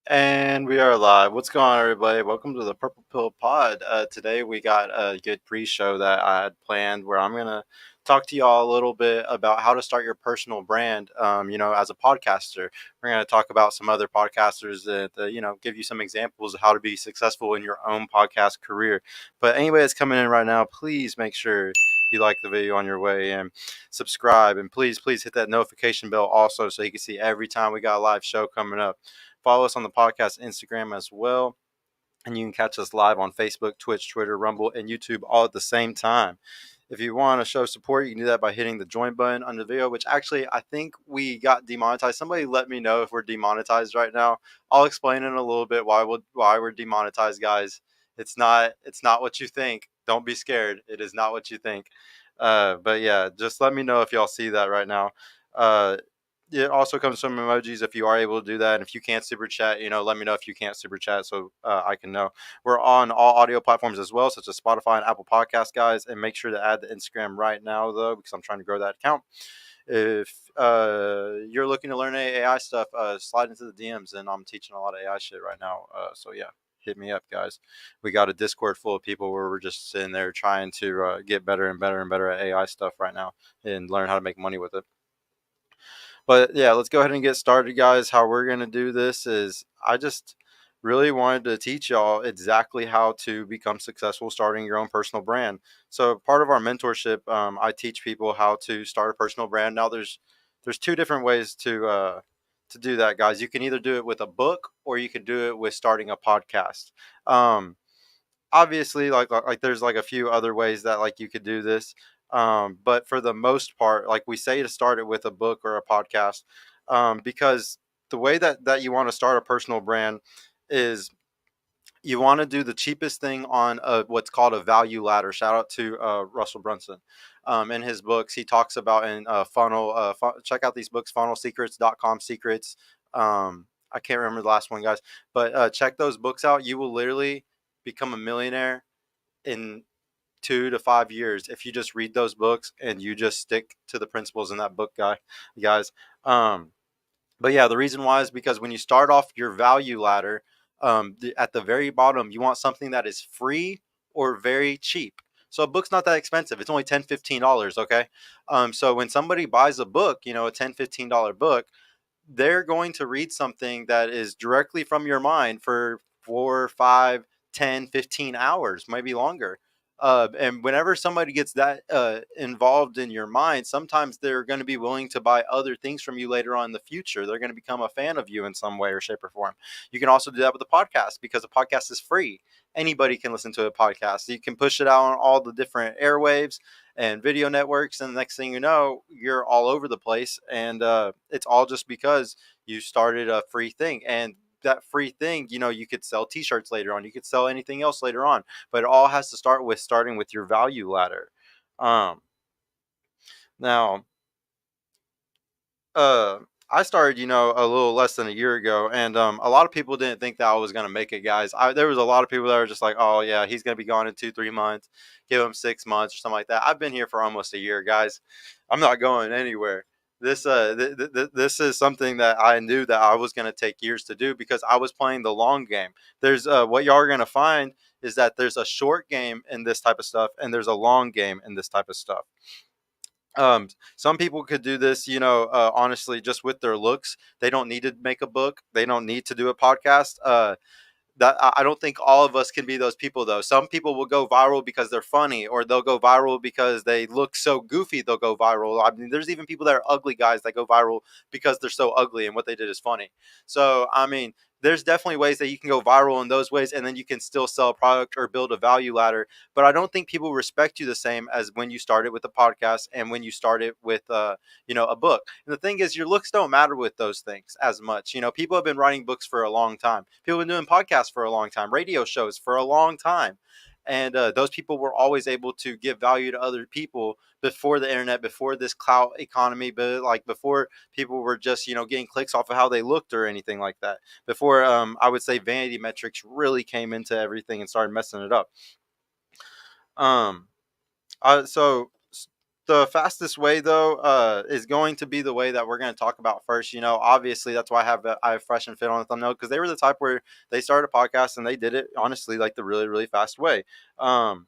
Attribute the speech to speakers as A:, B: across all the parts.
A: And we are live. What's going on, everybody? Welcome to the Purple Pill Pod. Today we got a good pre-show that I had planned where I'm gonna talk to y'all a little bit about how to start your personal brand. As a podcaster, we're gonna talk about some other podcasters that give you some examples of how to be successful in your own podcast career. But anybody that's coming in right now, please make sure you like the video on your way and subscribe, and please hit that notification bell also so you can see every time we got a live show coming up. Follow us on the podcast Instagram as well. And you can catch us live on Facebook, Twitch, Twitter, Rumble, and YouTube all at the same time. If you want to show support, you can do that by hitting the join button under the video, which actually I think we got demonetized. Somebody let me know if we're demonetized right now. I'll explain in a little bit why we're demonetized, guys. It's not what you think. Don't be scared. It is not what you think. But yeah, just let me know if y'all see that right now. Uh, it also comes from emojis if you are able to do that. And if you can't super chat, let me know if you can't super chat so I can know. We're on all audio platforms as well, such as Spotify and Apple Podcasts, guys. And make sure to add the Instagram right now, though, because I'm trying to grow that account. If you're looking to learn AI stuff, slide into the DMs, and I'm teaching a lot of AI shit right now. So yeah, hit me up, guys. We got a Discord full of people where we're just sitting there trying to get better and better and better at AI stuff right now and learn how to make money with it. But yeah, let's go ahead and get started, guys. How we're going to do this is I just really wanted to teach y'all exactly how to become successful starting your own personal brand. So part of our mentorship, I teach people how to start a personal brand. Now there's two different ways to do that, guys. You can either do it with a book or you can do it with starting a podcast. Um, Obviously, like there's like a few other ways that like you could do this, but for the most part, like we say, to start it with a book or a podcast, because the way that you want to start a personal brand is you want to do the cheapest thing on what's called a value ladder. Shout out to Russell Brunson. In his books, he talks about in funnel. Check out these books: funnelsecrets.com secrets. I can't remember the last one, guys, but check those books out. You will literally become a millionaire in 2 to 5 years if you just read those books and you just stick to the principles in that book, guys. Um, but yeah, the reason why is because when you start off your value ladder, at the very bottom, you want something that is free or very cheap. So a book's not that expensive. It's only $10, $15. Okay. So when somebody buys a book, a $10, $15 book, they're going to read something that is directly from your mind for 4, 5, 10, 15 hours, maybe longer. And whenever somebody gets that involved in your mind, sometimes they're going to be willing to buy other things from you later on in the future. They're going to become a fan of you in some way or shape or form. You can also do that with a podcast because a podcast is free. Anybody can listen to a podcast. You can push it out on all the different airwaves and video networks, and the next thing you know, you're all over the place. And it's all just because you started a free thing. And that free thing, you could sell t-shirts later on, you could sell anything else later on, but it all has to start with starting with your value ladder. Um now uh I started, a little less than a year ago, and a lot of people didn't think that I was gonna make it, guys. There was a lot of people that were just like, "Oh yeah, he's gonna be gone in 2, 3 months. Give him 6 months or something like that." I've been here for almost a year, guys. I'm not going anywhere. This is something that I knew that I was gonna take years to do because I was playing the long game. There's what y'all are gonna find is that there's a short game in this type of stuff, and there's a long game in this type of stuff. Some people could do this, honestly, just with their looks. They don't need to make a book. They don't need to do a podcast. That I don't think all of us can be those people, though. Some people will go viral because they're funny, or they'll go viral because they look so goofy. They'll go viral. I mean, there's even people that are ugly guys that go viral because they're so ugly and what they did is funny. So, I mean, there's definitely ways that you can go viral in those ways, and then you can still sell a product or build a value ladder. But I don't think people respect you the same as when you started with a podcast and when you started with, a book. And the thing is, your looks don't matter with those things as much. People have been writing books for a long time. People have been doing podcasts for a long time, radio shows for a long time. And those people were always able to give value to other people before the internet, before this clout economy, but like before people were just, getting clicks off of how they looked or anything like that. Before, I would say vanity metrics really came into everything and started messing it up. Um, so The fastest way though is going to be the way that we're going to talk about first. Obviously that's why I have Fresh and Fit on the thumbnail, because they were the type where they started a podcast and they did it honestly like the really really fast way. um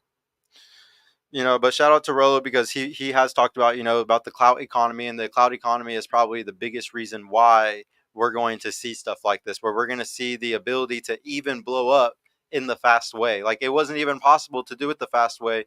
A: but shout out to Rolo, because he has talked about about the cloud economy, and the cloud economy is probably the biggest reason why we're going to see stuff like this, where we're going to see the ability to even blow up in the fast way. Like, it wasn't even possible to do it the fast way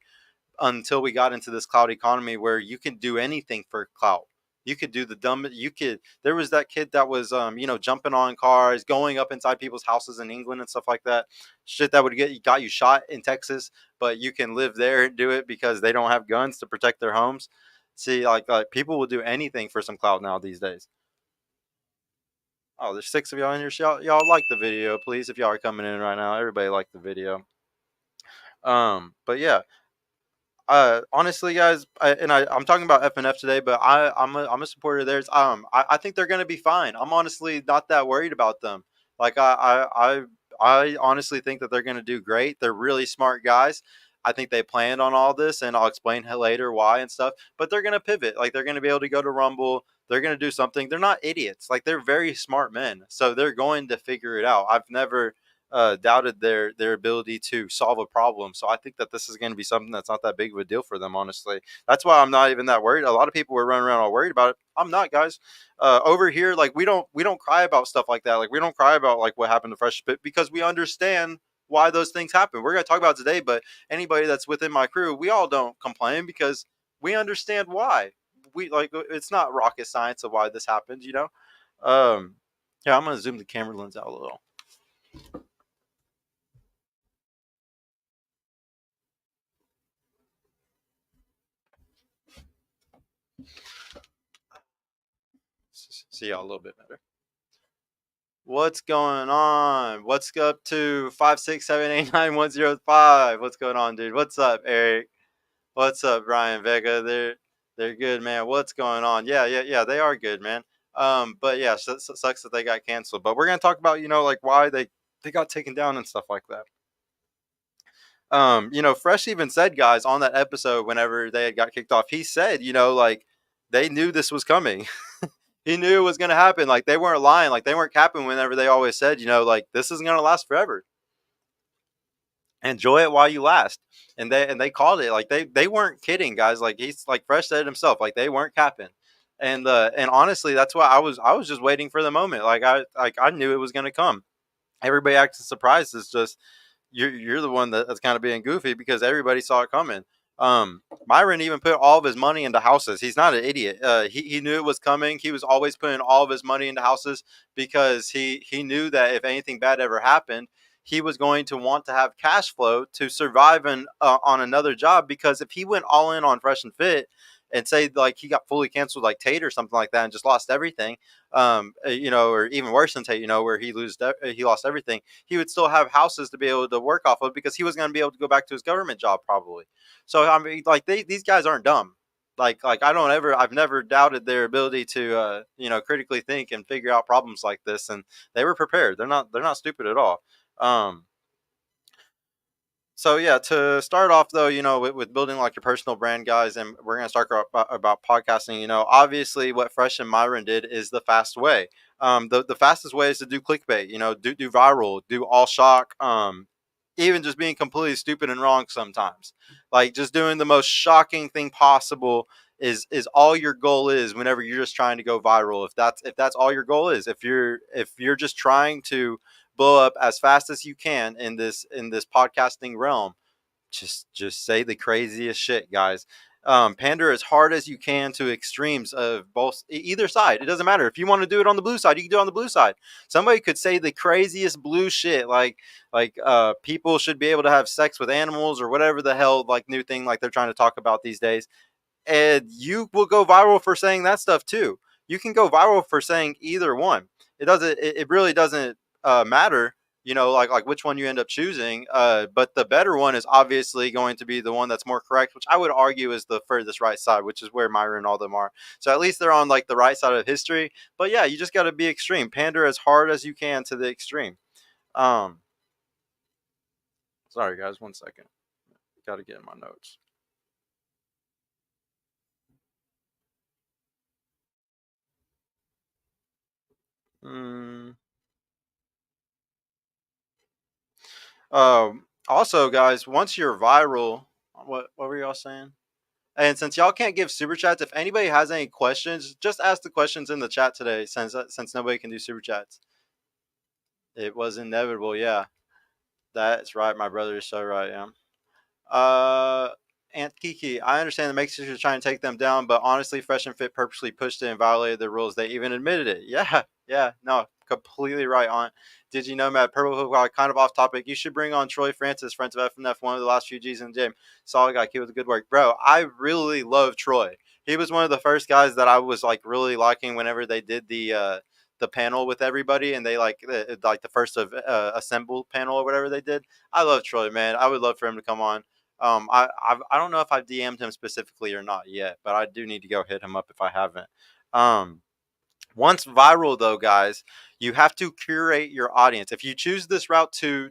A: until we got into this cloud economy, where you can do anything for clout. You could do the dumb. You could. There was that kid that was, jumping on cars, going up inside people's houses in England and stuff like that. Shit that would got you shot in Texas, but you can live there and do it because they don't have guns to protect their homes. See, like people will do anything for some clout now these days. Oh, there's six of y'all in here. Y'all like the video, please. If y'all are coming in right now, everybody like the video. But yeah, honestly, guys, I'm talking about FNF today, but I'm a supporter of theirs. I think they're gonna be fine. I'm honestly not that worried about them. Like, I honestly think that they're gonna do great. They're really smart guys. I think they planned on all this, and I'll explain later why and stuff. But they're gonna pivot. Like, they're gonna be able to go to Rumble. They're gonna do something. They're not idiots. Like, they're very smart men, so they're going to figure it out. I've never doubted their ability to solve a problem. So I think that this is going to be something that's not that big of a deal for them. Honestly, that's why I'm not even that worried. A lot of people were running around all worried about it. I'm not, guys. Over here, like, we don't cry about stuff like that. Like, we don't cry about like what happened to Fresh Fit, because we understand why those things happen. We're going to talk about it today, but anybody that's within my crew, we all don't complain because we understand why. We like, it's not rocket science of why this happened. Um, yeah, I'm gonna zoom the camera lens out a little. See y'all a little bit better. What's going on? What's up to 56789 105? What's going on, dude? What's up, Eric? What's up, Brian Vega? They're good, man. What's going on? Yeah, yeah, yeah. They are good, man. But yeah, sucks that they got canceled. But we're gonna talk about like why they got taken down and stuff like that. Fresh even said, guys, on that episode whenever they had got kicked off, he said, like, they knew this was coming. He knew it was going to happen. Like, they weren't lying. Like, they weren't capping whenever they always said, like, this isn't going to last forever. Enjoy it while you last. And they called it. Like, they weren't kidding, guys. Like, he's like Fresh said himself. Like, they weren't capping. And honestly, that's why I was just waiting for the moment. Like I knew it was going to come. Everybody acted surprised. It's just you're the one that's kind of being goofy because everybody saw it coming. Myron even put all of his money into houses. He's not an idiot. He knew it was coming. He was always putting all of his money into houses because he knew that if anything bad ever happened, he was going to want to have cash flow to survive on another job. Because if he went all in on Fresh and Fit and say like he got fully canceled like Tate or something like that and just lost everything, or even worse than Tate, where he lost everything, he would still have houses to be able to work off of because he was going to be able to go back to his government job probably. So I mean, like these guys aren't dumb. Like I've never doubted their ability to critically think and figure out problems like this, and they were prepared. They're not stupid at all. Um, so yeah, to start off though, with building like your personal brand, guys, and we're gonna start about podcasting. Obviously, what Fresh and Myron did is the fast way. The fastest way is to do clickbait. Do viral, do all shock. Even just being completely stupid and wrong sometimes. Like, just doing the most shocking thing possible is all your goal is whenever you're just trying to go viral. If that's all your goal is, if you're just trying to blow up as fast as you can in this podcasting realm, just say the craziest shit, guys. Pander as hard as you can to extremes of both either side. It doesn't matter if you want to do it on the blue side, you can do it on the blue side. Somebody could say the craziest blue shit, like people should be able to have sex with animals or whatever the hell like new thing like they're trying to talk about these days, and you will go viral for saying that stuff too. You can go viral for saying either one. It really doesn't matter, like which one you end up choosing. But the better one is obviously going to be the one that's more correct, which I would argue is the furthest right side, which is where Myron and all them are. So at least they're on like the right side of history. But yeah, you just got to be extreme. Pander as hard as you can to the extreme. Um, Sorry guys, 1 second. Got to get in my notes. Mm. Also, guys, once you're viral, what were y'all saying? And since y'all can't give super chats, if anybody has any questions, just ask the questions in the chat today. Since nobody can do super chats, it was inevitable. Yeah, that's right. My brother is so right. Yeah. Uh, Aunt Kiki, I understand the Mexicans are trying to take them down, but honestly, Fresh and Fit purposely pushed it and violated the rules. They even admitted it. Yeah, yeah, no, completely right, Aunt. Did you know, Matt? Purple Hook, while kind of off topic, you should bring on Troy Francis, friends of FNF, one of the last few G's in the gym. Solid guy, keep with the good work, bro. I really love Troy. He was one of the first guys that I was like really liking whenever they did the panel with everybody, and they like the first of assembled panel or whatever they did. I love Troy, man. I would love for him to come on. I don't know if I've DM'd him specifically or not yet, but I do need to go hit him up if I haven't. Um, Once viral, though, guys, you have to curate your audience. If you choose this route to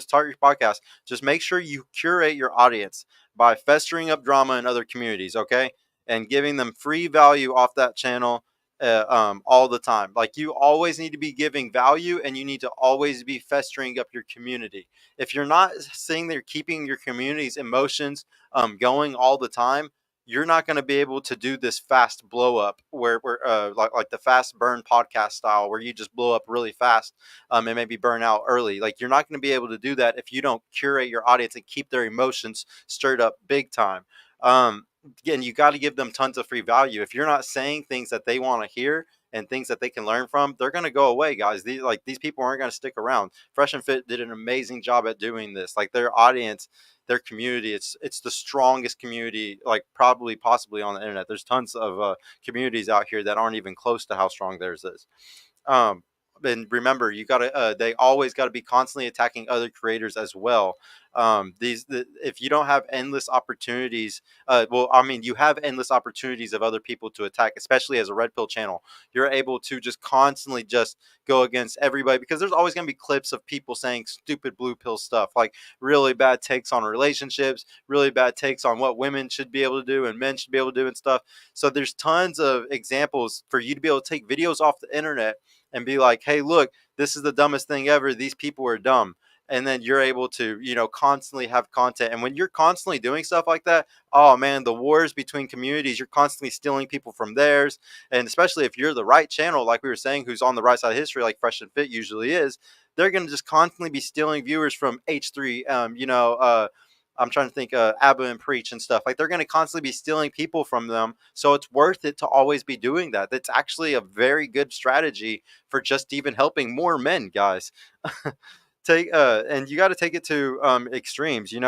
A: start your podcast, just make sure you curate your audience by festering up drama in other communities, okay, and giving them free value off that channel. All the time. Like you always need to be giving value, and you need to always be festering up your community. If you're not seeing they're keeping your community's emotions going all the time, you're not going to be able to do this fast blow up where like the fast burn podcast style where you just blow up really fast and maybe burn out early. Like you're not going to be able to do that if you don't curate your audience and keep their emotions stirred up big time. Again, you got to give them tons of free value. If you're not saying things that they want to hear and things that they can learn from, they're going to go away, guys. These people aren't going to stick around. Fresh and Fit did an amazing job at doing this. Like their audience, their community, it's the strongest community, like probably possibly on the internet. There's tons of communities out here that aren't even close to how strong theirs is. um and remember, you gotta they always got to be constantly attacking other creators as well. If you don't have endless opportunities, well, I mean, you have endless opportunities of other people to attack, especially as a red pill channel. You're able to just constantly just go against everybody, because there's always going to be clips of people saying stupid blue pill stuff, like really bad takes on relationships, really bad takes on what women should be able to do and men should be able to do and stuff. So there's tons of examples for you to be able to take videos off the internet and be like, hey, look, this is the dumbest thing ever. These people are dumb. And then you're able to, constantly have content. And when you're constantly doing stuff like that, oh man, the wars between communities, you're constantly stealing people from theirs. And especially if you're the right channel, like we were saying, who's on the right side of history, like Fresh and Fit usually is, they're going to just constantly be stealing viewers from H3, I'm trying to think, Abba and Preach and stuff. Like they're going to constantly be stealing people from them. So it's worth it to always be doing that. That's actually a very good strategy for just even helping more men, guys. Take And you got to take it to extremes. If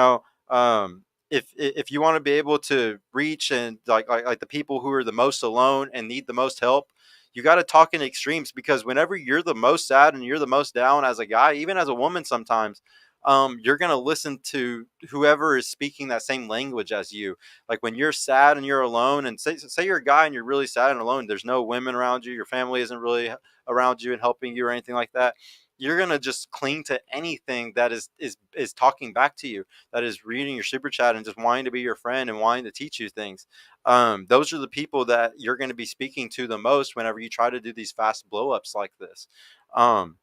A: you want to be able to reach and like the people who are the most alone and need the most help, you got to talk in extremes, because whenever you're the most sad and you're the most down as a guy, even as a woman sometimes, you're going to listen to whoever is speaking that same language as you. Like when you're sad and you're alone, and say you're a guy and you're really sad and alone, there's no women around you, your family isn't really around you and helping you or anything like that, you're gonna just cling to anything that is talking back to you, that is reading your super chat and just wanting to be your friend and wanting to teach you things. Those are the people that you're going to be speaking to the most whenever you try to do these fast blow ups like this. Um,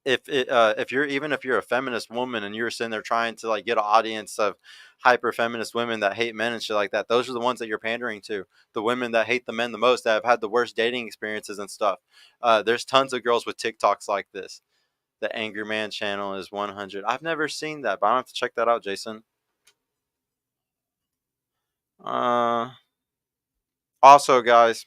A: if you're, even if you're a feminist woman and you're sitting there trying to like get an audience of hyper feminist women that hate men and shit like that, those are the ones that you're pandering to. The women that hate the men the most, that have had the worst dating experiences and stuff. There's tons of girls with TikToks like this. The Angry Man channel is 100. I've never seen that, but I have to check that out, Jason. Uh, Also, guys,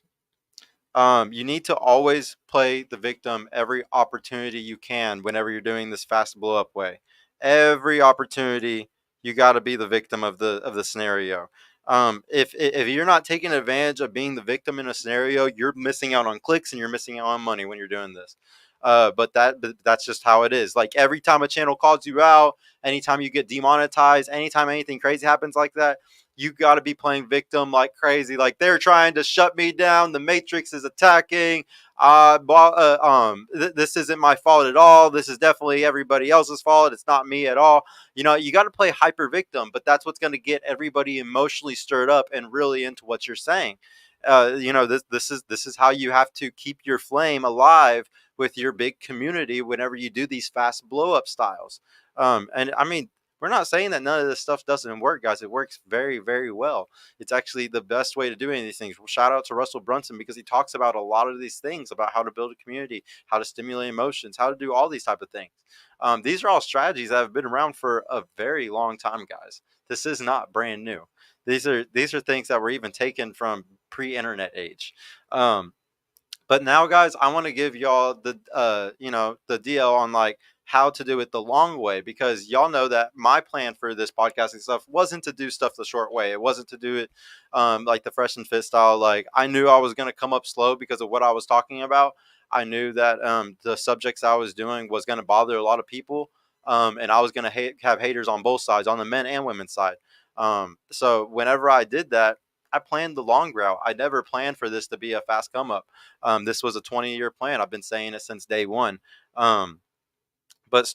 A: you need to always play the victim every opportunity you can whenever you're doing this fast blow up way. Every opportunity, you got to be the victim of the scenario. If you're not taking advantage of being the victim in a scenario, you're missing out on clicks and you're missing out on money when you're doing this. But that's just how it is. Like every time a channel calls you out, anytime you get demonetized, anytime anything crazy happens like that, you got to be playing victim like crazy. Like they're trying to shut me down. The Matrix is attacking. This isn't my fault at all. This is definitely everybody else's fault. It's not me at all. You got to play hyper victim, but that's what's going to get everybody emotionally stirred up and really into what you're saying. This is how you have to keep your flame alive with your big community whenever you do these fast blow up styles. And I mean, we're not saying that none of this stuff doesn't work, guys. It works very, very well. It's actually the best way to do any of these things. Shout out to Russell Brunson, because he talks about a lot of these things about how to build a community, how to stimulate emotions, how to do all these type of things. These are all strategies that have been around for a very long time, guys. This is not brand new. These are things that were even taken from pre-internet age. Um, but now, guys, I want to give y'all the deal on like how to do it the long way, because y'all know that my plan for this podcasting stuff wasn't to do stuff the short way. It wasn't to do it like the fresh and fit style. Like, I knew I was going to come up slow because of what I was talking about. I knew that the subjects I was doing was going to bother a lot of people, and I was going to have haters on both sides, on the men and women's side. So whenever I did that, I planned the long route. I never planned for this to be a fast come up. This was a 20-year plan. I've been saying it since day one. Um, but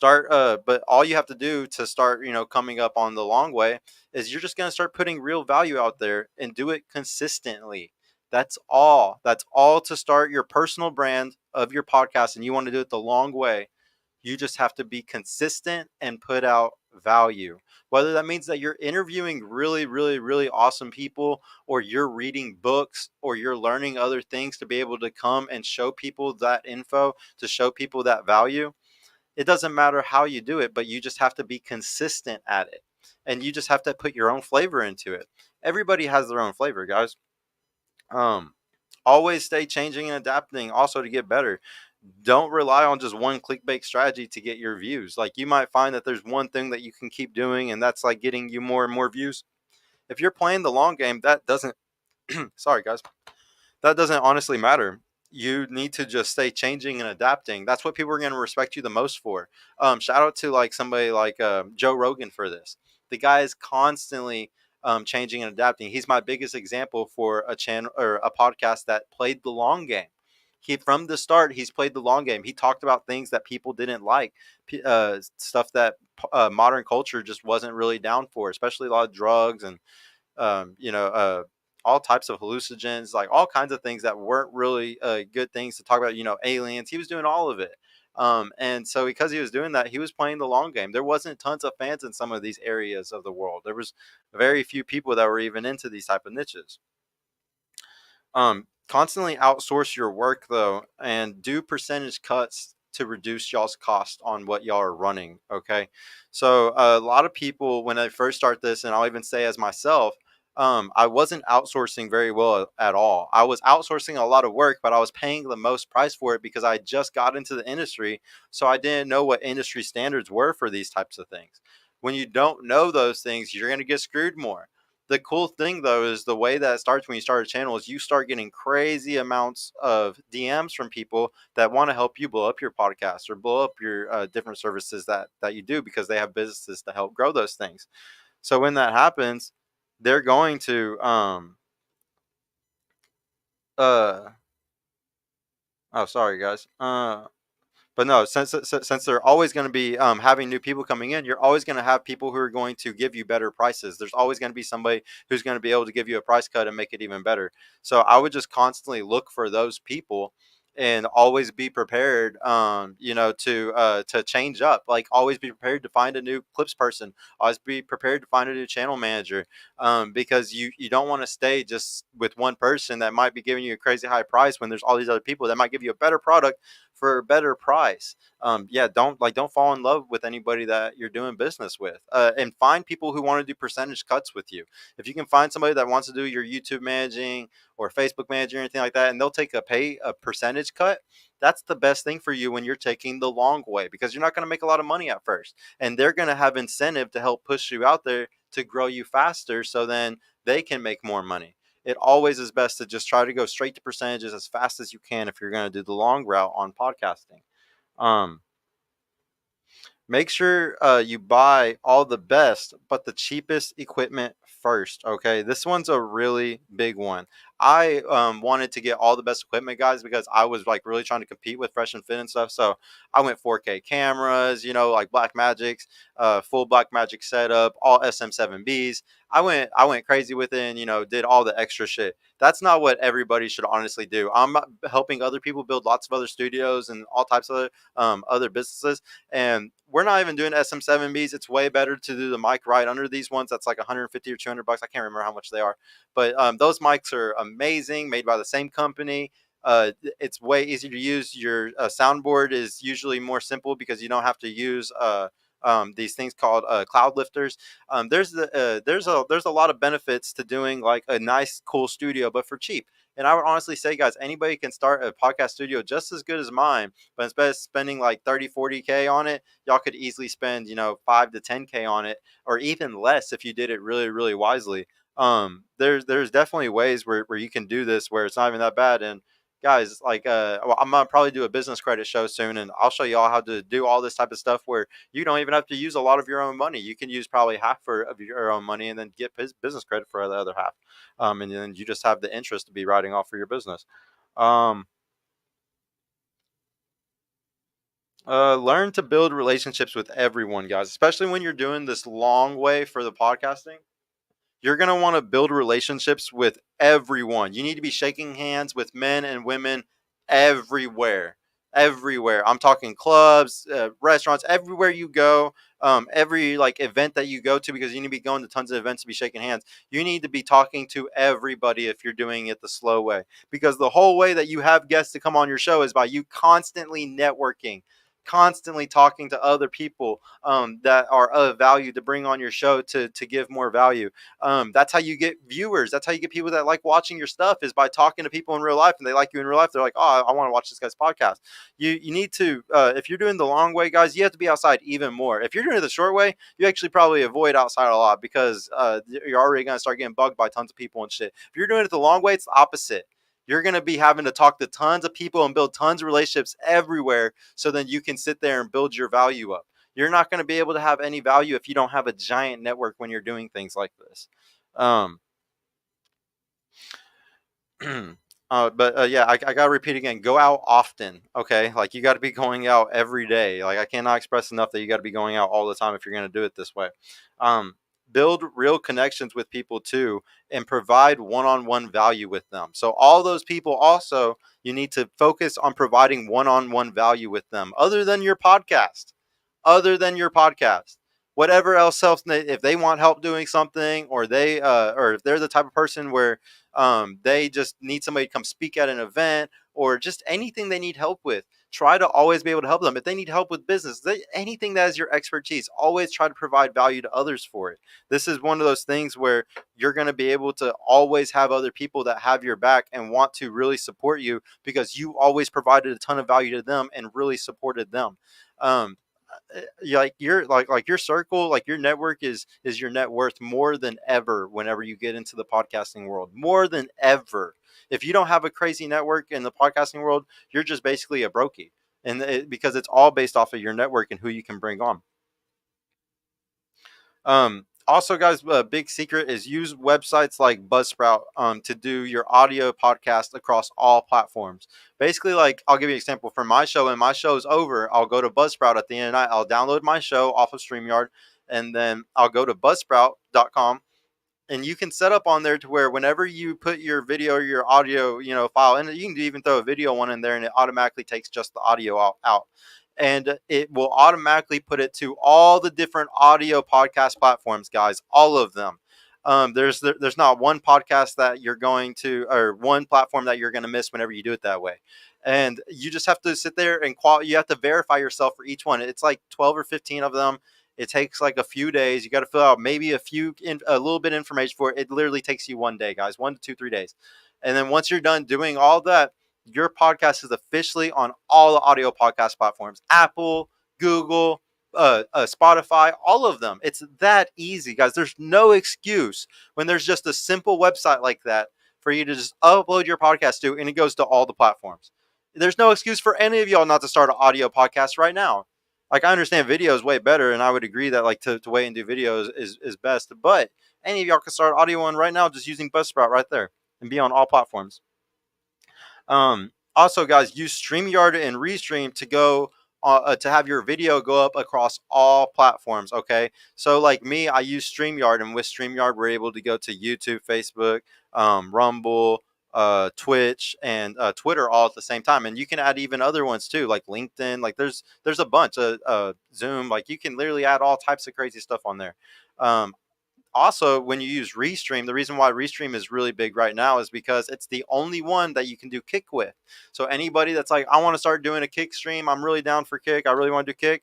A: all you have to do to start, coming up on the long way, is you're just going to start putting real value out there and do it consistently. That's all to start your personal brand of your podcast. And you want to do it the long way. You just have to be consistent and put out value. Whether that means that you're interviewing really, really, really awesome people, or you're reading books, or you're learning other things to be able to come and show people that info, to show people that value. It doesn't matter how you do it, but you just have to be consistent at it. And you just have to put your own flavor into it. Everybody has their own flavor, guys. Um, Always stay changing and adapting also to get better. Don't rely on just one clickbait strategy to get your views. Like, you might find that there's one thing that you can keep doing, and that's like getting you more and more views. If you're playing the long game, that doesn't sorry guys, that doesn't honestly matter. You need to just stay changing and adapting. That's what people are going to respect you the most for. Shout out to like somebody like Joe Rogan for this. The guy is constantly changing and adapting. He's my biggest example for a channel or a podcast that played the long game. He, from the start, he's played the long game. He talked about things that people didn't like, stuff that modern culture just wasn't really down for, especially a lot of drugs and um, you know, uh, all types of hallucinogens, like all kinds of things that weren't really good things to talk about. Aliens. He was doing all of it. And so because he was doing that, he was playing the long game. There wasn't tons of fans in some of these areas of the world. There was very few people that were even into these type of niches. Constantly outsource your work though, and do percentage cuts to reduce y'all's cost on what y'all are running. Okay, so a lot of people, when they first start this, and I'll even say as myself, I wasn't outsourcing very well at all. I was outsourcing a lot of work, but I was paying the most price for it because I just got into the industry, so I didn't know what industry standards were for these types of things. When you don't know those things, you're going to get screwed more. The cool thing though is the way that it starts when you start a channel is you start getting crazy amounts of DMs from people that want to help you blow up your podcast or blow up your different services that you do, because they have businesses to help grow those things. So when that happens, they're going to uh oh, sorry guys. But no, since they're always going to be having new people coming in, you're always going to have people who are going to give you better prices. There's always going to be somebody who's going to be able to give you a price cut and make it even better. So I would just constantly look for those people and always be prepared, to change up. Like, always be prepared to find a new clips person. Always be prepared to find a new channel manager, because you don't want to stay just with one person that might be giving you a crazy high price when there's all these other people that might give you a better product for a better price. Yeah, don't fall in love with anybody that you're doing business with, and find people who want to do percentage cuts with you. If you can find somebody that wants to do your YouTube managing or Facebook managing or anything like that, and they'll take a percentage cut, that's the best thing for you when you're taking the long way, because you're not going to make a lot of money at first, and they're going to have incentive to help push you out there to grow you faster, so then they can make more money. It always is best to just try to go straight to percentages as fast as you can if you're going to do the long route on podcasting. Um, Make sure you buy all the best but the cheapest equipment first. Okay, this one's a really big one. I wanted to get all the best equipment, guys, because I was like really trying to compete with Fresh and Fit and stuff. So I went 4K cameras, like Black Magics, full Black Magic setup, all SM7Bs. I went crazy with it and did all the extra shit. That's not what everybody should honestly do. I'm helping other people build lots of other studios and all types of other businesses, and we're not even doing SM7Bs. It's way better to do the mic right under these ones. That's like 150 or 200 bucks. I can't remember how much they are, but those mics are amazing, made by the same company. It's way easier to use. Your soundboard is usually more simple because you don't have to use these things called cloud lifters. There's a lot of benefits to doing like a nice cool studio, but for cheap. And I would honestly say, guys, anybody can start a podcast studio just as good as mine, but instead of spending like 30-40K on it, y'all could easily spend 5 to 10K on it, or even less if you did it really really wisely. There's definitely ways where you can do this where it's not even that bad. And guys, like well, I'm gonna probably do a business credit show soon, and I'll show you all how to do all this type of stuff where you don't even have to use a lot of your own money. You can use probably half of your own money and then get business credit for the other half. And then you just have the interest to be writing off for your business. Um, Learn to build relationships with everyone, guys, especially when you're doing this long way for the podcasting. You're going to want to build relationships with everyone. You need to be shaking hands with men and women everywhere. Everywhere. I'm talking clubs, restaurants, everywhere you go, every like event that you go to, because you need to be going to tons of events to be shaking hands. You need to be talking to everybody if you're doing it the slow way, because the whole way that you have guests to come on your show is by you constantly networking, constantly talking to other people that are of value to bring on your show to give more value. That's how you get viewers. That's how you get people that like watching your stuff, is by talking to people in real life, and they like you in real life. They're like, oh, I want to watch this guy's podcast. You need to, if you're doing the long way, guys, you have to be outside even more. If you're doing it the short way, you actually probably avoid outside a lot, because you're already going to start getting bugged by tons of people and shit. If you're doing it the long way, it's the opposite. You're going to be having to talk to tons of people and build tons of relationships everywhere, so then you can sit there and build your value up. You're not going to be able to have any value if you don't have a giant network when you're doing things like this. Um, but yeah, I gotta repeat again. Go out often, okay? Like you got to be going out every day. Like I cannot express enough that you got to be going out all the time if you're gonna do it this way. Um, Build real connections with people too, and provide one-on-one value with them. So all those people also, you need to focus on providing one-on-one value with them, other than your podcast, other than your podcast. Whatever else, if they want help doing something, or or if they're the type of person where they just need somebody to come speak at an event, or just anything they need help with, try to always be able to help them. If they need help with business, anything that is your expertise, always try to provide value to others for it. This is one of those things where you're going to be able to always have other people that have your back and want to really support you, because you always provided a ton of value to them and really supported them. um, like your circle, like your network is your net worth more than ever whenever you get into the podcasting world, more than ever. If you don't have a crazy network in the podcasting world, you're just basically a brokey, and because it's all based off of your network and who you can bring on. Also, guys, a big secret is use websites like Buzzsprout to do your audio podcast across all platforms. Basically, like I'll give you an example for my show. And my show's over, I'll go to Buzzsprout at the end of the night. I'll download my show off of StreamYard, and then I'll go to buzzsprout.com, and you can set up on there to where whenever you put your video or your audio file in, you can even throw a video one in there, and it automatically takes just the audio out, and it will automatically put it to all the different audio podcast platforms, guys, all of them. There's not one podcast that you're going to, or one platform that you're going to miss whenever you do it that way. And you just have to sit there and you have to verify yourself for each one. It's like 12 or 15 of them. It takes like a few days. You got to fill out maybe a little bit of information for it. It literally takes you one day, guys, 1 to 2, 3 days. And then once you're done doing all that, your podcast is officially on all the audio podcast platforms: Apple, Google, Spotify, all of them. It's that easy, guys. There's no excuse when there's just a simple website like that for you to just upload your podcast to, and it goes to all the platforms. There's no excuse for any of y'all not to start an audio podcast right now. Like, I understand video is way better, and I would agree that like to wait and do videos is best. But any of y'all can start audio one right now just using Buzzsprout right there and be on all platforms. Also, guys, use StreamYard and Restream to go to have your video go up across all platforms. Okay, so like me, I use StreamYard, and with StreamYard, we're able to go to YouTube, Facebook, Rumble, Twitch, and Twitter all at the same time. And you can add even other ones too, like LinkedIn. Like there's a bunch of Zoom. Like you can literally add all types of crazy stuff on there. Um, Also, when you use Restream, the reason why Restream is really big right now is because it's the only one that you can do Kick with. So anybody that's like, I want to start doing a Kick stream, I'm really down for Kick, I really want to do Kick.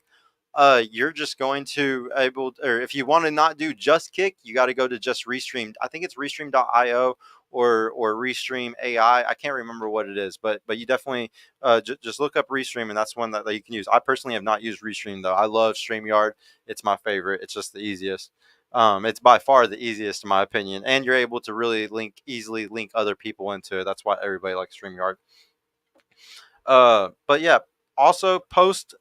A: You're just going to able, or if you want to not do just Kick, you got to go to just Restream. I think it's Restream.io or Restream AI. I can't remember what it is, but you definitely just look up Restream, and that's one that you can use. I personally have not used Restream though. I love StreamYard. It's my favorite. It's just the easiest. It's by far the easiest in my opinion, and you're able to really easily link other people into it. That's why everybody likes StreamYard. But yeah, also post.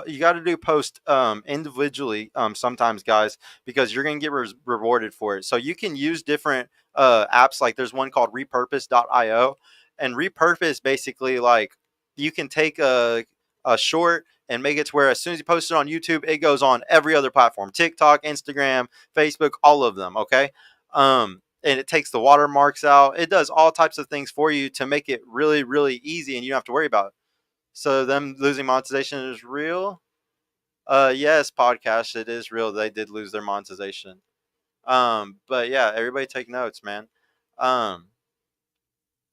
A: You got to do post individually sometimes, guys, because you're gonna get rewarded for it. So you can use different apps. Like there's one called Repurpose.io, and Repurpose basically like you can take a short and make it to where as soon as you post it on YouTube, it goes on every other platform: TikTok, Instagram, Facebook, all of them. Okay. And it takes the watermarks out. It does all types of things for you to make it really, really easy, and you don't have to worry about it. So them losing monetization is real. Yes, podcast, it is real. They did lose their monetization. But yeah, everybody take notes, man. Um,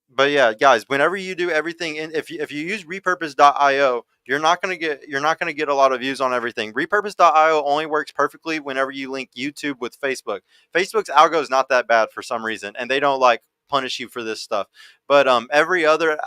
A: but yeah, guys, whenever you do everything in, if you use repurpose.io, you're not gonna get a lot of views on everything. Repurpose.io only works perfectly whenever you link YouTube with Facebook. Facebook's algo is not that bad for some reason, and they don't like punish you for this stuff. But every other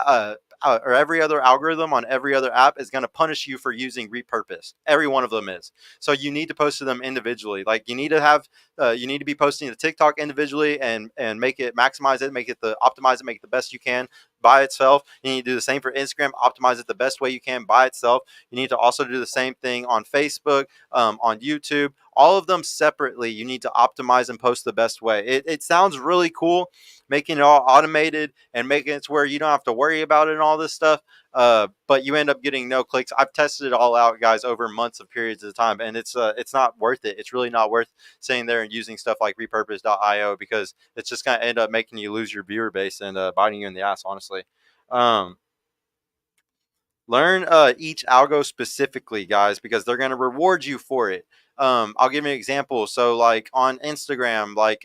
A: algorithm on every other app is going to punish you for using repurpose. Every one of them is. So you need to post to them individually. Like you need to be posting to TikTok individually and make it, maximize it, optimize it, make it the best you can by itself. You need to do the same for Instagram, optimize it the best way you can by itself. You need to also do the same thing on Facebook, on YouTube, all of them separately. You need to optimize and post the best way. It sounds really cool, making it all automated and making it to where you don't have to worry about it and all this stuff. But you end up getting no clicks. I've tested it all out, guys, over months of periods of time, and it's not worth it. It's really not worth sitting there and using stuff like repurpose.io, because it's just going to end up making you lose your viewer base and biting you in the ass, honestly. Um, Learn each algo specifically, guys, because they're going to reward you for it. I'll give you an example. So, like on Instagram, like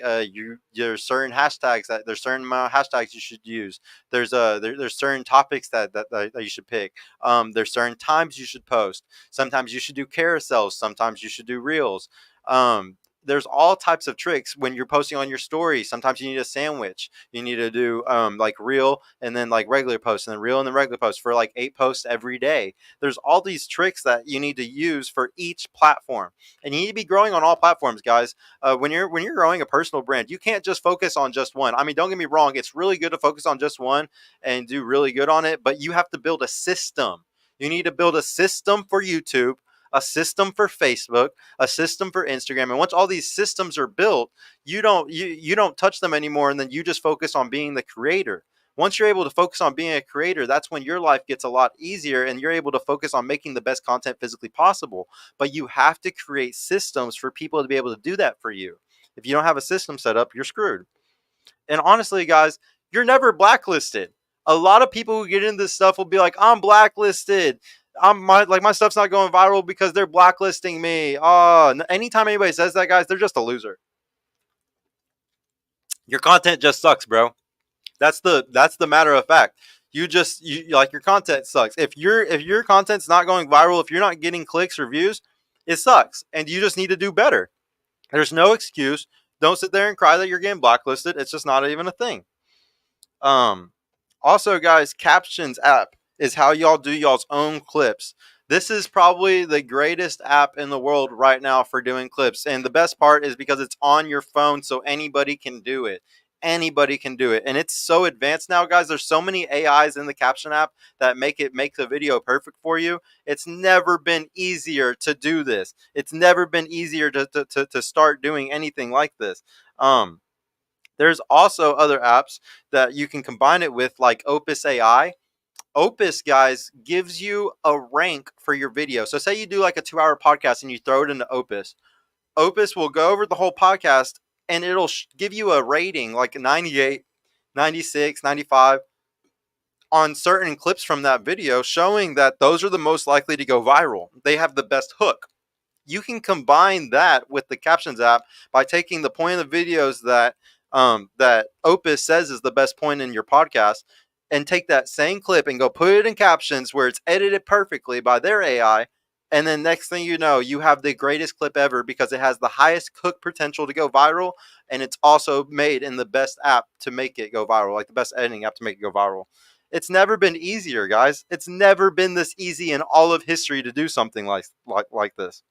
A: there's certain hashtags there's certain amount of hashtags you should use. There's certain topics that you should pick. There's certain times you should post. Sometimes you should do carousels. Sometimes you should do reels. There's all types of tricks when you're posting on your story. Sometimes you need a sandwich. You need to do like reel and then like regular posts, and then reel and then regular posts for like 8 posts every day. There's all these tricks that you need to use for each platform, and you need to be growing on all platforms, guys. When you're growing a personal brand, you can't just focus on just one. I mean, don't get me wrong, it's really good to focus on just one and do really good on it, but you have to build a system. You need to build a system for YouTube, a system for Facebook, a system for Instagram. And once all these systems are built, you don't touch them anymore, and then you just focus on being the creator. Once you're able to focus on being a creator, that's when your life gets a lot easier, and you're able to focus on making the best content physically possible. But you have to create systems for people to be able to do that for you. If you don't have a system set up, you're screwed. And honestly, guys, you're never blacklisted. A lot of people who get into this stuff will be like, I'm blacklisted. My stuff's not going viral because they're blacklisting me. Anytime anybody says that, guys, they're just a loser. Your content just sucks, bro. That's the matter of fact. You like, your content sucks. If your content's not going viral, if you're not getting clicks or views, it sucks, and you just need to do better. There's no excuse. Don't sit there and cry that you're getting blacklisted. It's just not even a thing. Um, Also, guys, Captions app is how y'all do y'all's own clips. This is probably the greatest app in the world right now for doing clips. And the best part is because it's on your phone, so anybody can do it. Anybody can do it. And it's so advanced now, guys. There's so many AIs in the Caption app that make the video perfect for you. It's never been easier to do this. It's never been easier to start doing anything like this. There's also other apps that you can combine it with, like Opus AI. Opus, guys, gives you a rank for your video. So say you do like a 2-hour podcast and you throw it into Opus. Opus will go over the whole podcast and it'll give you a rating like 98, 96, 95 on certain clips from that video, showing that those are the most likely to go viral. They have the best hook. You can combine that with the captions app by taking the point of the videos that Opus says is the best point in your podcast, and take that same clip and go put it in captions where it's edited perfectly by their AI. And then next thing you know, you have the greatest clip ever because it has the highest hook potential to go viral, and it's also made in the best app to make it go viral, like the best editing app to make it go viral. It's never been easier, guys. It's never been this easy in all of history to do something like this.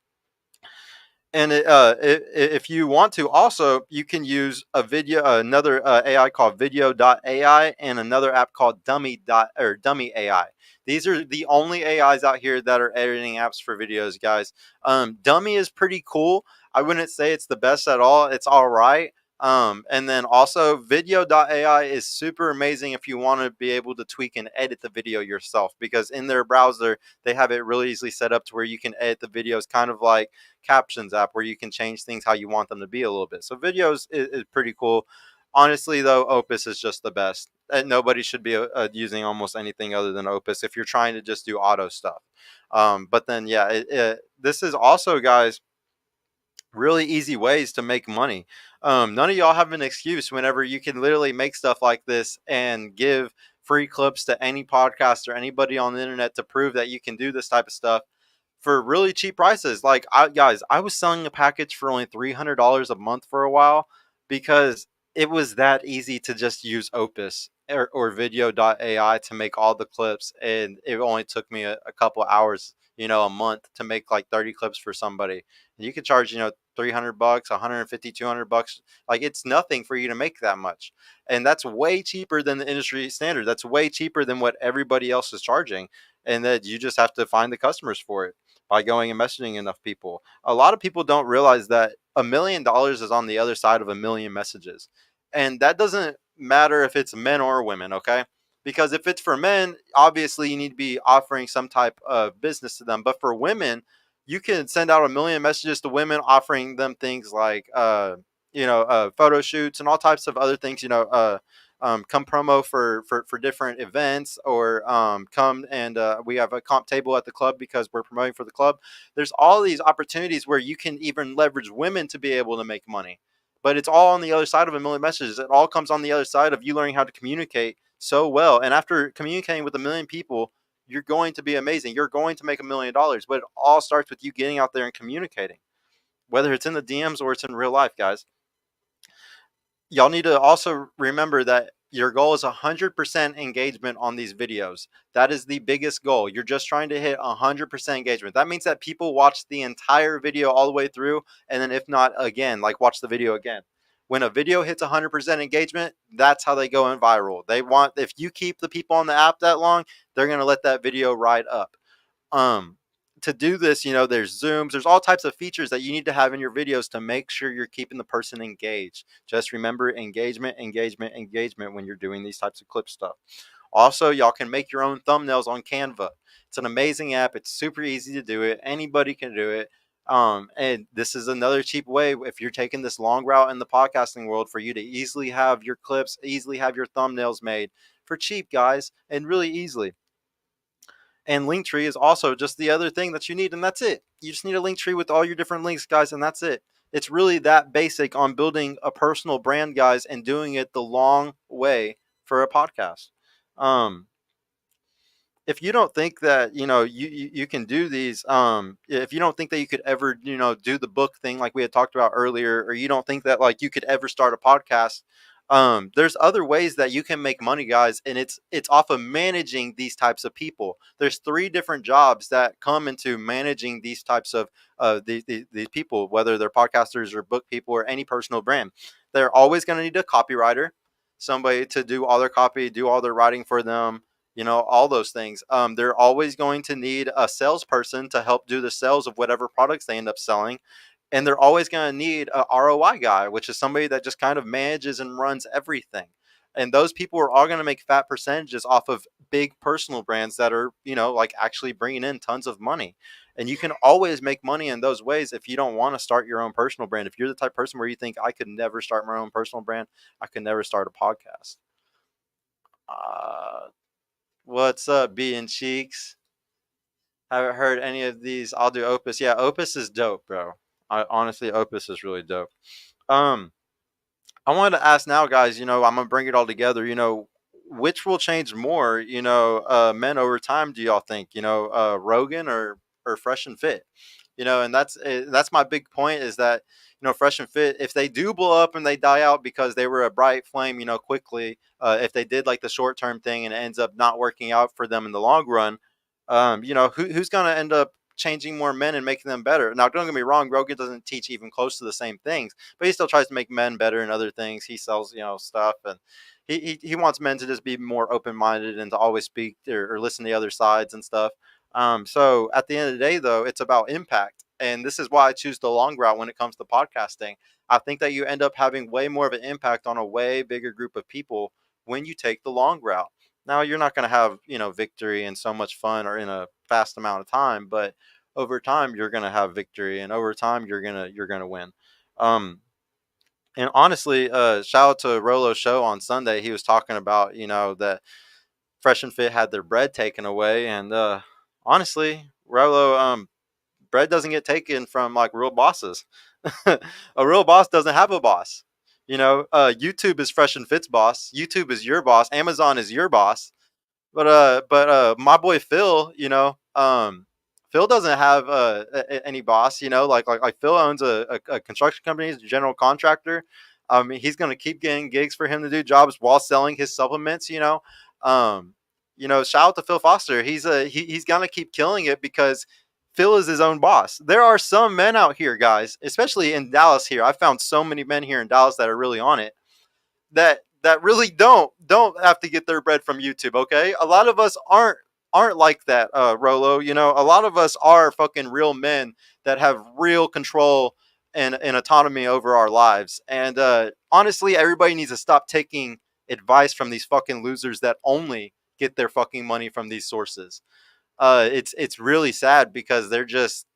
A: And if you want to, also you can use another AI called Video.ai, and another app called Dummy AI. These are the only AIs out here that are editing apps for videos, guys. Dummy is pretty cool. I wouldn't say it's the best at all. It's all right. And then also Video.ai is super amazing if you want to be able to tweak and edit the video yourself, because in their browser they have it really easily set up to where you can edit the videos, kind of like captions app, where you can change things how you want them to be a little bit. So videos is pretty cool. Honestly, though, Opus is just the best. And nobody should be using almost anything other than Opus if you're trying to just do auto stuff. But then, yeah, this is also, guys, really easy ways to make money. None of y'all have an excuse whenever you can literally make stuff like this and give free clips to any podcast or anybody on the internet to prove that you can do this type of stuff for really cheap prices. Like, I was selling a package for only $300 a month for a while because it was that easy to just use Opus or Video.ai to make all the clips, and it only took me a couple hours, a month to make like 30 clips for somebody. And you could charge, $300, 150, $200. Like, it's nothing for you to make that much, and that's way cheaper than the industry standard. That's way cheaper than what everybody else is charging, and that you just have to find the customers for it by going and messaging enough people. A lot of people don't realize that $1 million is on the other side of a million messages. And that doesn't matter if it's men or women, okay? Because if it's for men, obviously you need to be offering some type of business to them. But for women, you can send out a million messages to women offering them things like, photo shoots and all types of other things, come promo for different events, or come and we have a comp table at the club because we're promoting for the club. There's all these opportunities where you can even leverage women to be able to make money, but it's all on the other side of a million messages. It all comes on the other side of you learning how to communicate so well. And after communicating with a million people, you're going to be amazing. You're going to make $1 million, but it all starts with you getting out there and communicating, whether it's in the DMs or it's in real life, guys. Y'all need to also remember that your goal is 100% engagement on these videos. That is the biggest goal. You're just trying to hit 100% engagement. That means that people watch the entire video all the way through, and then if not, again, like watch the video again. When a video hits 100% engagement, that's how they go in viral. If you keep the people on the app that long, they're going to let that video ride up. To do this, there's zooms, there's all types of features that you need to have in your videos to make sure you're keeping the person engaged. Just remember engagement, engagement, engagement when you're doing these types of clip stuff. Also, y'all can make your own thumbnails on Canva. It's an amazing app. It's super easy to do it. Anybody can do it. And this is another cheap way, if you're taking this long route in the podcasting world, for you to easily have your clips, easily have your thumbnails made for cheap, guys, and really easily. And Linktree is also just the other thing that you need, and that's it. You just need a Linktree with all your different links, guys, and that's it. It's really that basic on building a personal brand, guys, and doing it the long way for a podcast. If you don't think that you can do these, if you don't think that you could ever do the book thing like we had talked about earlier, or you don't think that like you could ever start a podcast, there's other ways that you can make money, guys, and it's off of managing these types of people. There's 3 different jobs that come into managing these types of these people, whether they're podcasters or book people or any personal brand. They're always going to need a copywriter, somebody to do all their copy, do all their writing for them, all those things. They're always going to need a salesperson to help do the sales of whatever products they end up selling. And they're always going to need a ROI guy, which is somebody that just kind of manages and runs everything. And those people are all going to make fat percentages off of big personal brands that are, like actually bringing in tons of money. And you can always make money in those ways if you don't want to start your own personal brand. If you're the type of person where you think, I could never start my own personal brand, I could never start a podcast. Uh, what's up, being cheeks? Haven't heard any of these. I'll do Opus. Yeah, Opus is dope, bro. Honestly, Opus is really dope. Um, I wanted to ask now, guys. I'm gonna bring it all together. Which will change more? Men over time. Do y'all think? Rogan or Fresh and Fit? And that's my big point is that Fresh and Fit, if they do blow up and they die out because they were a bright flame, quickly, if they did like the short term thing and it ends up not working out for them in the long run, who's gonna end up changing more men and making them better? Now, don't get me wrong, Rogan doesn't teach even close to the same things, but he still tries to make men better in other things. He sells, stuff, and he wants men to just be more open minded and to always speak or listen to the other sides and stuff. So at the end of the day, though, it's about impact. And this is why I choose the long route when it comes to podcasting. I think that you end up having way more of an impact on a way bigger group of people when you take the long route. Now, you're not going to have, victory and so much fun or in a fast amount of time, but over time you're going to have victory, and over time you're going to win. And honestly, shout out to Rolo's show on Sunday. He was talking about, that Fresh and Fit had their bread taken away, and honestly, Rolo, bread doesn't get taken from like real bosses. A real boss doesn't have a boss. YouTube is Fresh and Fit's boss. YouTube is your boss. Amazon is your boss. But my boy Phil, Phil doesn't have any boss. Like Phil owns a construction company. He's a general contractor. He's gonna keep getting gigs for him to do jobs while selling his supplements. Um, shout out to Phil Foster. He's gonna keep killing it because Phil is his own boss. There are some men out here, guys, especially in Dallas. Here, I found so many men here in Dallas that are really on it, that really don't have to get their bread from YouTube. Okay, a lot of us aren't like that, Rolo. A lot of us are fucking real men that have real control and autonomy over our lives. And honestly, everybody needs to stop taking advice from these fucking losers that only get their fucking money from these sources. It's really sad because they're just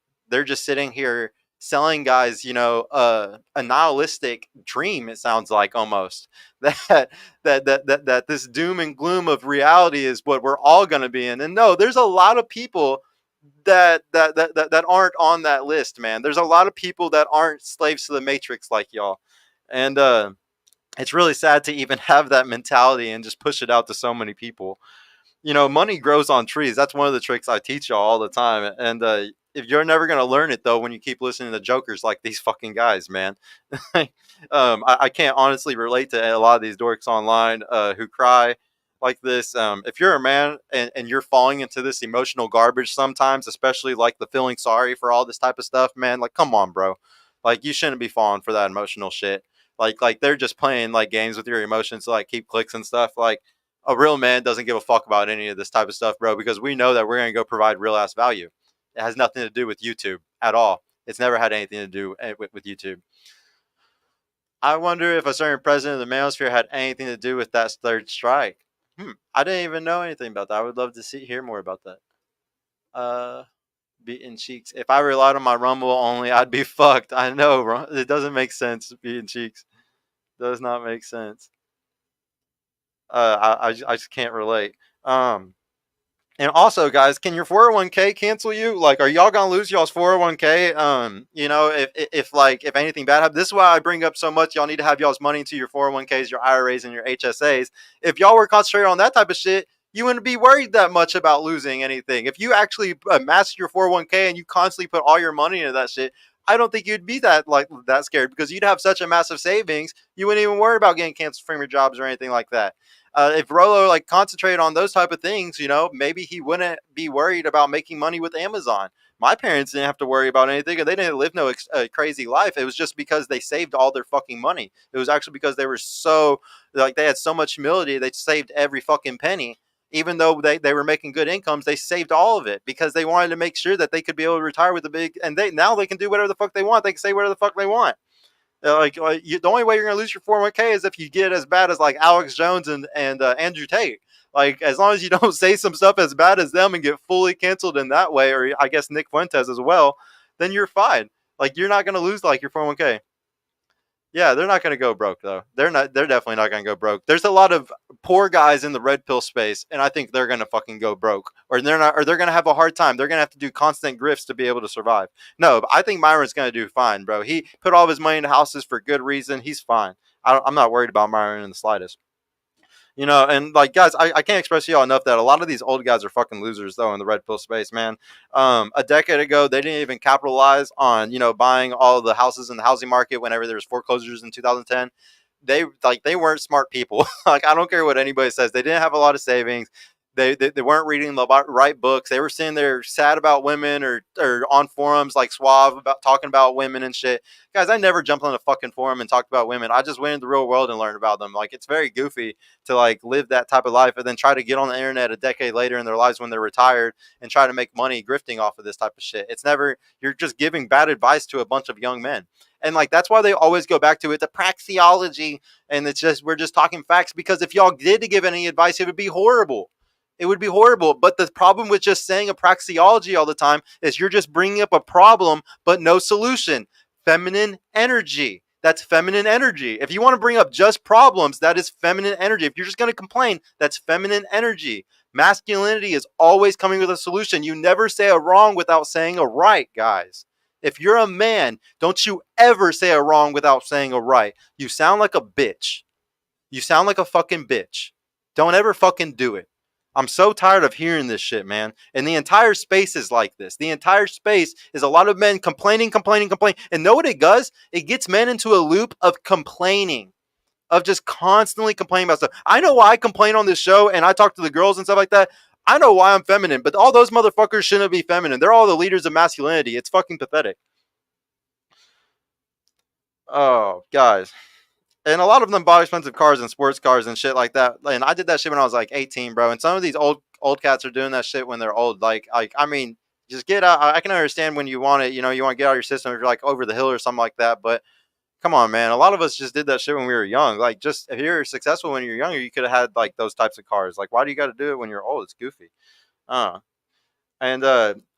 A: sitting here selling guys, a nihilistic dream. It sounds like almost that that this doom and gloom of reality is what we're all going to be in. And no, there's a lot of people that aren't on that list, man. There's a lot of people that aren't slaves to the matrix like y'all, and it's really sad to even have that mentality and just push it out to so many people. Money grows on trees. That's one of the tricks I teach y'all all the time. And if you're never gonna learn it though, when you keep listening to jokers like these fucking guys, man. I can't honestly relate to a lot of these dorks online who cry like this. If you're a man and you're falling into this emotional garbage sometimes, especially like the feeling sorry for all this type of stuff, man, like come on, bro. Like you shouldn't be falling for that emotional shit. Like they're just playing like games with your emotions to like keep clicks and stuff. Like a real man doesn't give a fuck about any of this type of stuff, bro, because we know that we're going to go provide real ass value. It has nothing to do with YouTube at all. It's never had anything to do with YouTube. I wonder if a certain president of the manosphere had anything to do with that third strike. I didn't even know anything about that. I would love to hear more about that. Uh, Beating cheeks. If I relied on my Rumble only, I'd be fucked. I know. It doesn't make sense. Beating cheeks does not make sense. I just can't relate. And also, guys, can your 401k cancel you? Like, are y'all gonna lose y'all's 401k? If anything bad happens, this is why I bring up so much. Y'all need to have y'all's money into your 401ks, your IRAs, and your HSAs. If y'all were concentrated on that type of shit, you wouldn't be worried that much about losing anything. If you actually master your 401k and you constantly put all your money into that shit, I don't think you'd be that scared because you'd have such a massive savings. You wouldn't even worry about getting canceled from your jobs or anything like that. If Rolo like concentrated on those type of things, maybe he wouldn't be worried about making money with Amazon. My parents didn't have to worry about anything, and they didn't live no crazy life. It was just because they saved all their fucking money. It was actually because they were so like they had so much humility. They saved every fucking penny, even though they were making good incomes. They saved all of it because they wanted to make sure that they could be able to retire with a big. And now they can do whatever the fuck they want. They can say whatever the fuck they want. The only way you're gonna lose your 401k is if you get as bad as like Alex Jones and Andrew Tate. Like as long as you don't say some stuff as bad as them and get fully canceled in that way, or I guess Nick Fuentes as well, then you're fine. Like you're not gonna lose like your 401k. Yeah, they're not going to go broke though. They're not. They're definitely not going to go broke. There's a lot of poor guys in the red pill space, and I think they're going to fucking go broke, or they're not, or they're going to have a hard time. They're going to have to do constant grifts to be able to survive. No, I think Myron's going to do fine, bro. He put all of his money into houses for good reason. He's fine. I'm not worried about Myron in the slightest. And like guys, I can't express to y'all enough that a lot of these old guys are fucking losers though in the red pill space, man. A decade ago, they didn't even capitalize on buying all the houses in the housing market whenever there was foreclosures in 2010. They weren't smart people. Like I don't care what anybody says, they didn't have a lot of savings. They weren't reading the right books. They were sitting there sad about women or on forums like Suave about talking about women and shit. Guys, I never jumped on a fucking forum and talked about women. I just went into the real world and learned about them. Like it's very goofy to like live that type of life and then try to get on the internet a decade later in their lives when they're retired and try to make money grifting off of this type of shit. It's never, you're just giving bad advice to a bunch of young men. And like that's why they always go back to it, the praxeology, and it's just we're just talking facts, because if y'all did to give any advice, it would be horrible. It would be horrible. But the problem with just saying a praxeology all the time is you're just bringing up a problem but no solution. Feminine energy. That's feminine energy. If you want to bring up just problems, that is feminine energy. If you're just going to complain, that's feminine energy. Masculinity is always coming with a solution. You never say a wrong without saying a right, guys. If you're a man, don't you ever say a wrong without saying a right. You sound like a bitch. You sound like a fucking bitch. Don't ever fucking do it. I'm so tired of hearing this shit, man. And the entire space is like this. The entire space is a lot of men complaining. And know what it does? It gets men into a loop of complaining, of just constantly complaining about stuff. I know why I complain on this show and I talk to the girls and stuff like that. I know why I'm feminine, but all those motherfuckers shouldn't be feminine. They're all the leaders of masculinity. It's fucking pathetic. Oh, guys. And a lot of them bought expensive cars and sports cars and shit like that. And I did that shit when I was like 18, bro. And some of these old cats are doing that shit when they're old. Like I mean, just get out. I can understand when you want it. You want to get out of your system if you're like over the hill or something like that. But come on, man. A lot of us just did that shit when we were young. Like, just if you're successful when you're younger, you could have had like those types of cars. Like, why do you got to do it when you're old? It's goofy. Uh, and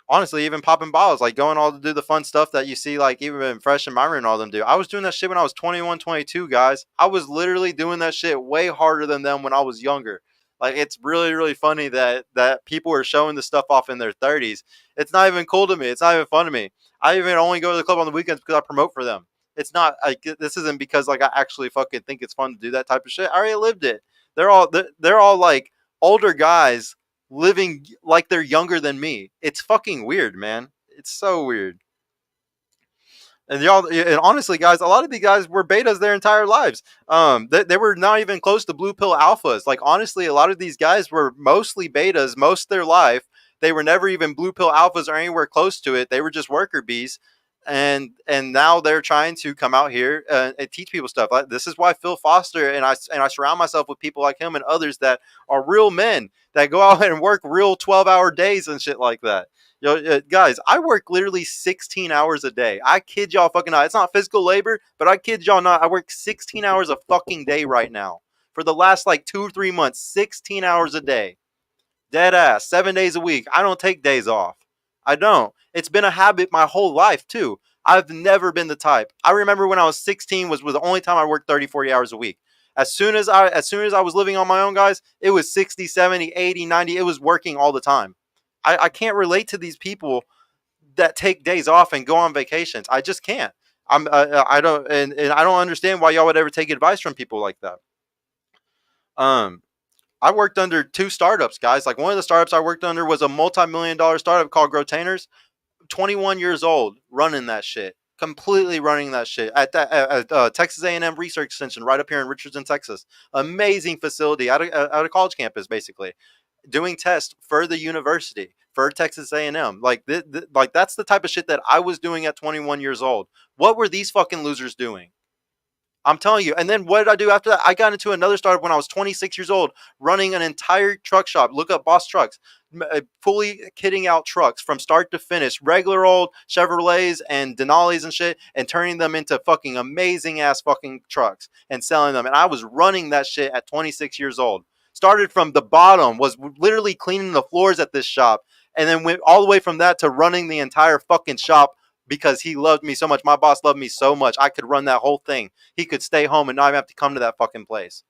A: honestly, even popping bottles, like going all to do the fun stuff that you see, like even Fresh and Myron and all them do. I was doing that shit when I was 21, 22, guys. I was literally doing that shit way harder than them when I was younger. Like it's really, really funny that people are showing the stuff off in their 30s. It's not even cool to me. It's not even fun to me. I even only go to the club on the weekends because I promote for them. It's not like this isn't because like I actually fucking think it's fun to do that type of shit. I already lived it. They're all like older guys living like they're younger than me. It's fucking weird, man. It's so weird. And honestly, guys, a lot of these guys were betas their entire lives. They were not even close to blue pill alphas. Like honestly, a lot of these guys were mostly betas most of their life. They were never even blue pill alphas or anywhere close to it. They were just worker bees. And now they're trying to come out here and teach people stuff. This is why Phil Foster and I surround myself with people like him and others that are real men that go out and work real 12-hour days and shit like that. Guys, I work literally 16 hours a day. I kid y'all fucking not. It's not physical labor, but I kid y'all not. I work 16 hours a fucking day right now. For the last like 2 or 3 months, 16 hours a day. Dead ass, 7 days a week. I don't take days off. I don't. It's been a habit my whole life too. I've never been the type. I remember when I was 16 was the only time I worked 30, 40 hours a week. As soon as I was living on my own, guys, it was 60, 70, 80, 90. It was working all the time. I can't relate to these people that take days off and go on vacations. I just can't. I don't and I don't understand why y'all would ever take advice from people like that. Um I worked under 2 startups, guys. Like one of the startups I worked under was a multi-million-dollar startup called Growtainers. 21 years old, running that shit, completely running that shit at Texas A&M Research Extension right up here in Richardson, Texas. Amazing facility out of college campus, basically doing tests for the university for Texas A&M. Like that's the type of shit that I was doing at 21 years old. What were these fucking losers doing? I'm telling you. And then what did I do after that? I got into another startup when I was 26 years old, running an entire truck shop. Look up Boss Trucks. Fully kitting out trucks from start to finish, regular old Chevrolets and Denali's and shit, and turning them into fucking amazing ass fucking trucks and selling them. And I was running that shit at 26 years old. Started from the bottom, was literally cleaning the floors at this shop, and then went all the way from that to running the entire fucking shop because he loved me so much. My boss loved me so much. I could run that whole thing. He could stay home and not even have to come to that fucking place.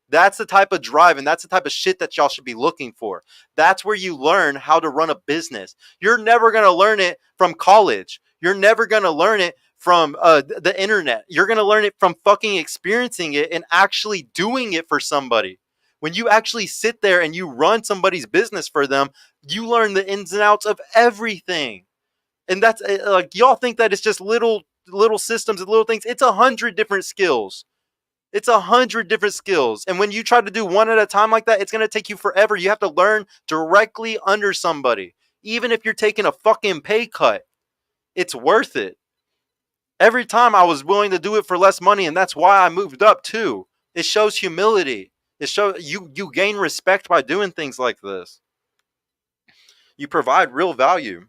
A: That's the type of drive and that's the type of shit that y'all should be looking for. That's where you learn how to run a business. You're never going to learn it from college. You're never going to learn it from the internet. You're going to learn it from fucking experiencing it and actually doing it for somebody. When you actually sit there and you run somebody's business for them, you learn the ins and outs of everything. And that's like y'all think that it's just little systems and little things. It's 100 different skills. It's 100 different skills. And when you try to do one at a time like that, it's going to take you forever. You have to learn directly under somebody. Even if you're taking a fucking pay cut, it's worth it. Every time I was willing to do it for less money, and that's why I moved up too. It shows humility. It shows you gain respect by doing things like this. You provide real value.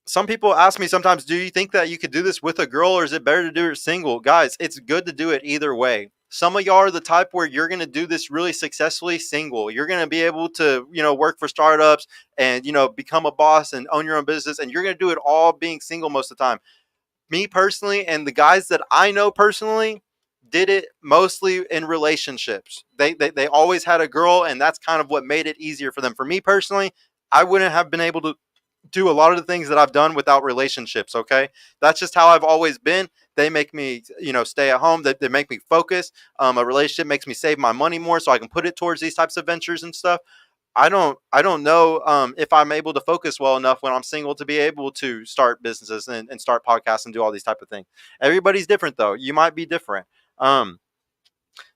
A: Some people ask me sometimes, do you think that you could do this with a girl or is it better to do it single? Guys, it's good to do it either way. Some of y'all are the type where you're going to do this really successfully single. You're going to be able to, work for startups and, become a boss and own your own business. And you're going to do it all being single most of the time. Me personally, and the guys that I know personally, did it mostly in relationships. They always had a girl, and that's kind of what made it easier for them. For me personally, I wouldn't have been able to do a lot of the things that I've done without relationships. Okay. That's just how I've always been. They make me, stay at home. They make me focus. A relationship makes me save my money more so I can put it towards these types of ventures and stuff. I don't know if I'm able to focus well enough when I'm single to be able to start businesses and start podcasts and do all these type of things. Everybody's different though. You might be different.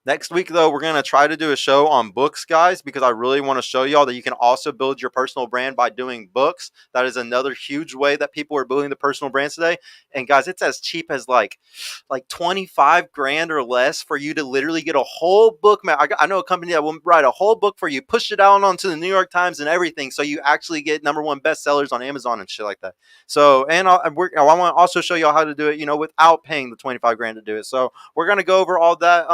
A: Next week, though, we're going to try to do a show on books, guys, because I really want to show y'all that you can also build your personal brand by doing books. That is another huge way that people are building the personal brands today. And guys, it's as cheap as like 25 grand or less for you to literally get a whole book. I know a company that will write a whole book for you, push it out onto the New York Times and everything, so you actually get #1 bestsellers on Amazon and shit like that. So, and I want to also show y'all how to do it, without paying the 25 grand to do it. So we're going to go over all that,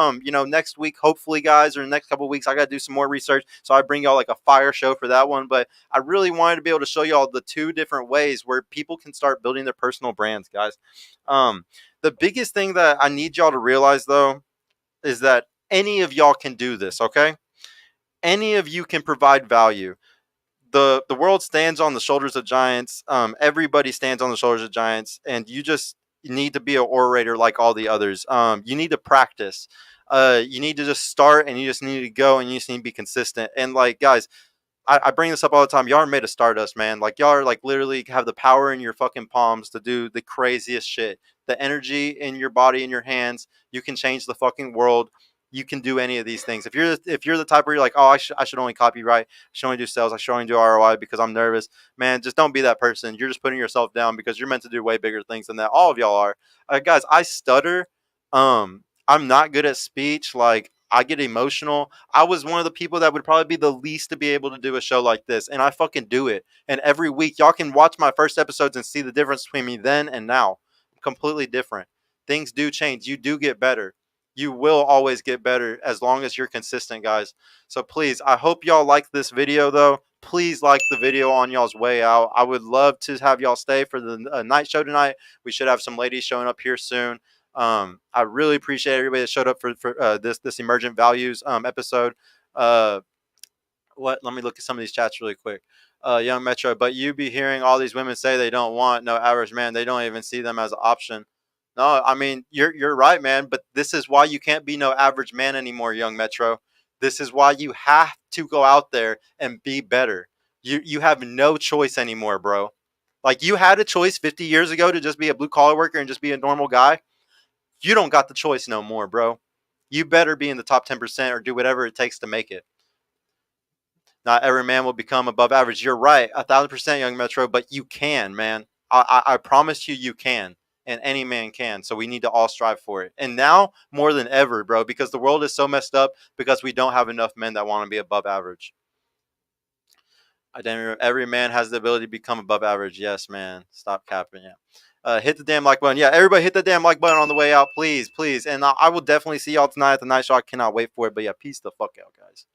A: next week, hopefully, guys, or the next couple of weeks. I got to do some more research, so I bring y'all like a fire show for that one. But I really wanted to be able to show y'all the two different ways where people can start building their personal brands, guys. The biggest thing that I need y'all to realize, though, is that any of y'all can do this, okay? Any of you can provide value. The world stands on the shoulders of giants. Everybody stands on the shoulders of giants, and you just need to be an orator like all the others. You need to practice. You need to just start, and you just need to go, and you just need to be consistent. And like, guys, I bring this up all the time. Y'all are made of stardust, man. Like, y'all are like literally have the power in your fucking palms to do the craziest shit. The energy in your body, in your hands, you can change the fucking world. You can do any of these things. If you're the type where you're like, oh, I should only copyright, I should only do sales, I should only do ROI because I'm nervous, man, just don't be that person. You're just putting yourself down because you're meant to do way bigger things than that. All of y'all are. Guys, I stutter. I'm not good at speech. Like, I get emotional. I was one of the people that would probably be the least to be able to do a show like this, and I fucking do it. And every week, y'all can watch my first episodes and see the difference between me then and now. Completely different. Things do change. You do get better. You will always get better as long as you're consistent, guys. So please, I hope y'all like this video, though. Please like the video on y'all's way out. I would love to have y'all stay for the night show tonight. We should have some ladies showing up here soon. I really appreciate everybody that showed up for this emergent values episode. Let me look at some of these chats really quick. Young Metro, but you be hearing all these women say they don't want no average man. They don't even see them as an option. No, I mean, you're right, man. But this is why you can't be no average man anymore, Young Metro. This is why you have to go out there and be better. You have no choice anymore, bro. Like, you had a choice 50 years ago to just be a blue collar worker and just be a normal guy. You don't got the choice no more, bro. You better be in the top 10% or do whatever it takes to make it. Not every man will become above average. You're right, 1,000%, Young Metro, but you can, man. I promise you, you can. and any man can. So we need to all strive for it. And now more than ever, bro, because the world is so messed up because we don't have enough men that want to be above average. Every man has the ability to become above average. Yes, man. Stop capping. Yeah. Hit the damn like button. Yeah, everybody hit the damn like button on the way out, please, please. And I will definitely see y'all tonight at the night show. I cannot wait for it. But yeah, peace the fuck out, guys.